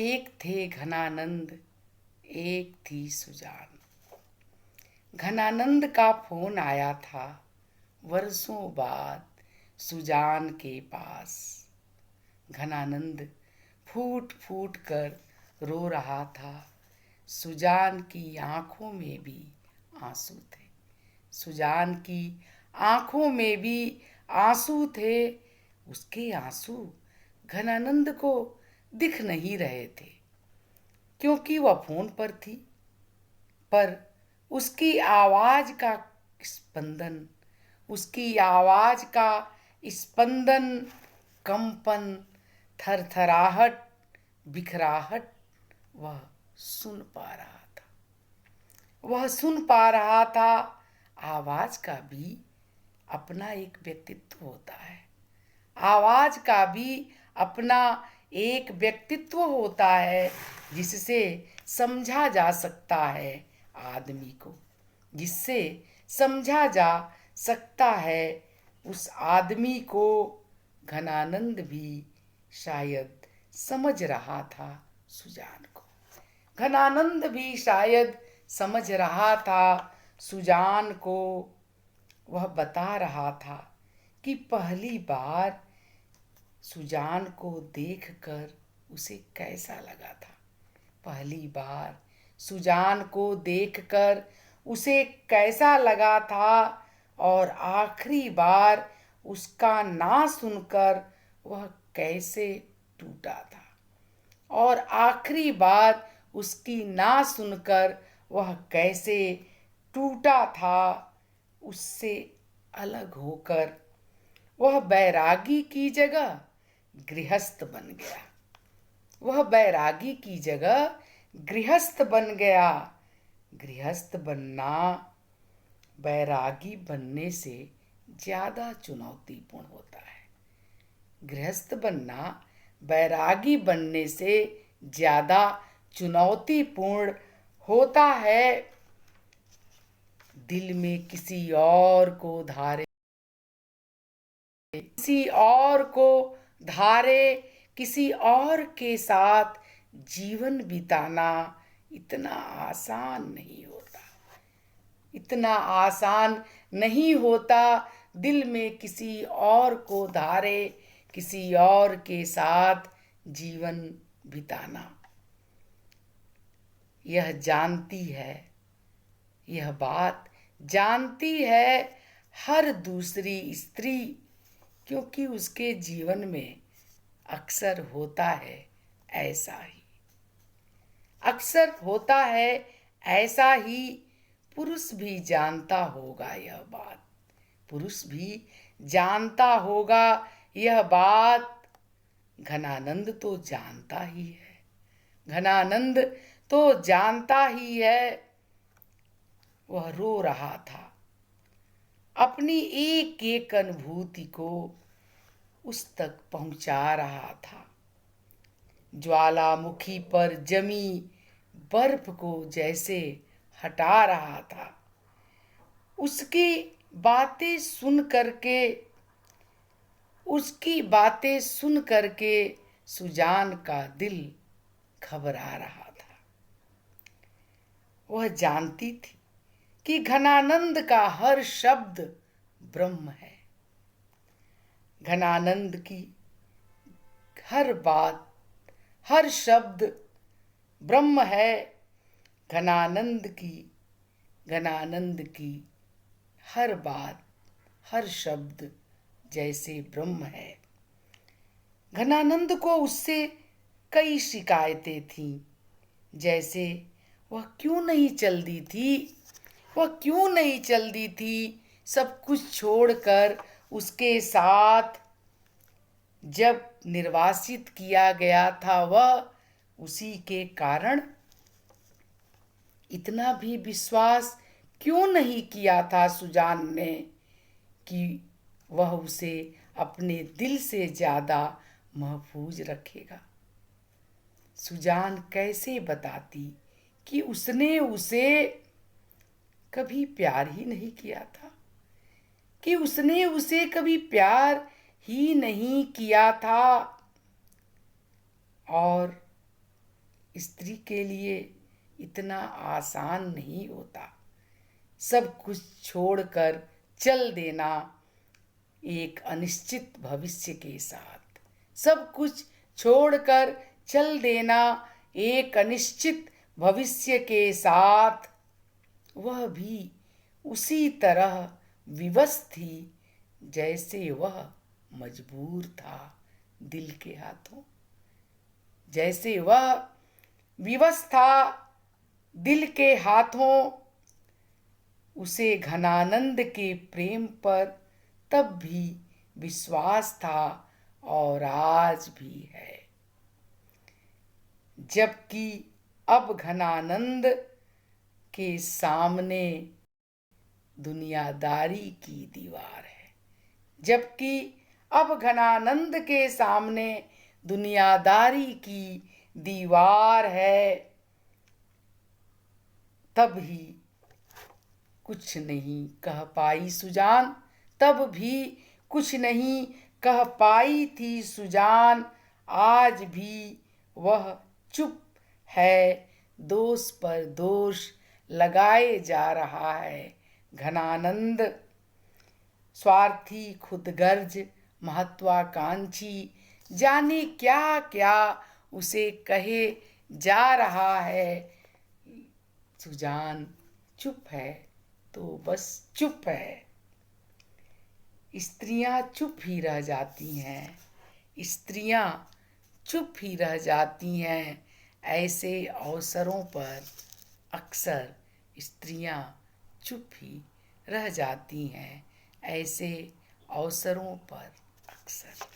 एक थे घनानंद, एक थी सुजान। घनानंद का फोन आया था वर्षों बाद सुजान के पास। घनानंद फूट फूट कर रो रहा था। सुजान की आंखों में भी आंसू थे। सुजान की आंखों में भी आंसू थे। उसके आंसू घनानंद को दिख नहीं रहे थे क्योंकि वह फोन पर थी, पर उसकी आवाज का स्पंदन, उसकी आवाज का स्पंदन, कंपन, थरथराहट, बिखराहट वह सुन पा रहा था। वह सुन पा रहा था। आवाज का भी अपना एक व्यक्तित्व होता है। आवाज का भी अपना एक व्यक्तित्व होता है जिससे समझा जा सकता है आदमी को, जिससे समझा जा सकता है उस आदमी को। घनानंद भी शायद समझ रहा था सुजान को। घनानंद भी शायद समझ रहा था सुजान को। वह बता रहा था कि पहली बार सुजान को देखकर उसे कैसा लगा था। पहली बार सुजान को देखकर उसे कैसा लगा था और आखिरी बार उसका ना सुनकर वह कैसे टूटा था, और आखिरी बार उसकी ना सुनकर वह कैसे टूटा था। उससे अलग होकर वह बैरागी की जगह गृहस्थ बन गया। वह बैरागी की जगह गृहस्थ बन गया। गृहस्थ बनना बैरागी बनने से ज्यादा चुनौतीपूर्ण होता है। गृहस्थ बनना बैरागी बनने से ज्यादा चुनौतीपूर्ण होता है। दिल में किसी और को धारे, किसी और को धारे, किसी और के साथ जीवन बिताना इतना आसान नहीं होता। इतना आसान नहीं होता दिल में किसी और को धारे, किसी और के साथ जीवन बिताना। यह जानती है, यह बात जानती है हर दूसरी स्त्री, क्योंकि उसके जीवन में अक्सर होता है ऐसा ही। अक्सर होता है ऐसा ही। पुरुष भी जानता होगा यह बात। पुरुष भी जानता होगा यह बात। घनानंद तो जानता ही है। घनानंद तो जानता ही है। वह रो रहा था। अपनी एक एक अनुभूति को उस तक पहुंचा रहा था। ज्वालामुखी पर जमी बर्फ को जैसे हटा रहा था। उसकी बातें सुन करके, उसकी बातें सुन करके सुजान का दिल घबरा रहा था। वह जानती थी कि घनानंद का हर शब्द ब्रह्म है। घनानंद की हर बात, हर शब्द ब्रह्म है। घनानंद की हर बात, हर शब्द जैसे ब्रह्म है। घनानंद को उससे कई शिकायतें थीं, जैसे वह क्यों नहीं चल दी थी, वह क्यों नहीं चल दी थी सब कुछ छोड़कर उसके साथ। जब निर्वासित किया गया था वह, उसी के कारण इतना भी विश्वास क्यों नहीं किया था सुजान ने कि वह उसे अपने दिल से ज्यादा महफूज रखेगा। सुजान कैसे बताती कि उसने उसे कभी प्यार ही नहीं किया था, कि उसने उसे कभी प्यार ही नहीं किया था। और स्त्री के लिए इतना आसान नहीं होता। सब कुछ छोड़कर चल देना एक अनिश्चित भविष्य के साथ, सब कुछ छोड़कर चल देना एक अनिश्चित भविष्य के साथ, वह भी उसी तरह विवश थी जैसे वह मजबूर था दिल के हाथों। जैसे वह विवश था दिल के हाथों, उसे घनानंद के प्रेम पर तब भी विश्वास था और आज भी है। जबकि अब घनानंद के सामने दुनियादारी की दीवार है। जबकि अब घनानंद के सामने दुनियादारी की दीवार है, तब ही कुछ नहीं कह पाई सुजान, तब भी कुछ नहीं कह पाई थी सुजान। आज भी वह चुप है, दोष पर दोष लगाए जा रहा है घनानंद। स्वार्थी, खुदगर्ज, महत्वाकांक्षी, जाने क्या क्या उसे कहे जा रहा है। सुजान चुप है तो बस चुप है। स्त्रियां चुप ही रह जाती हैं, स्त्रियां चुप ही रह जाती हैं। ऐसे अवसरों पर अक्सर स्त्रियां चुप ही रह जाती हैं, ऐसे अवसरों पर अक्सर।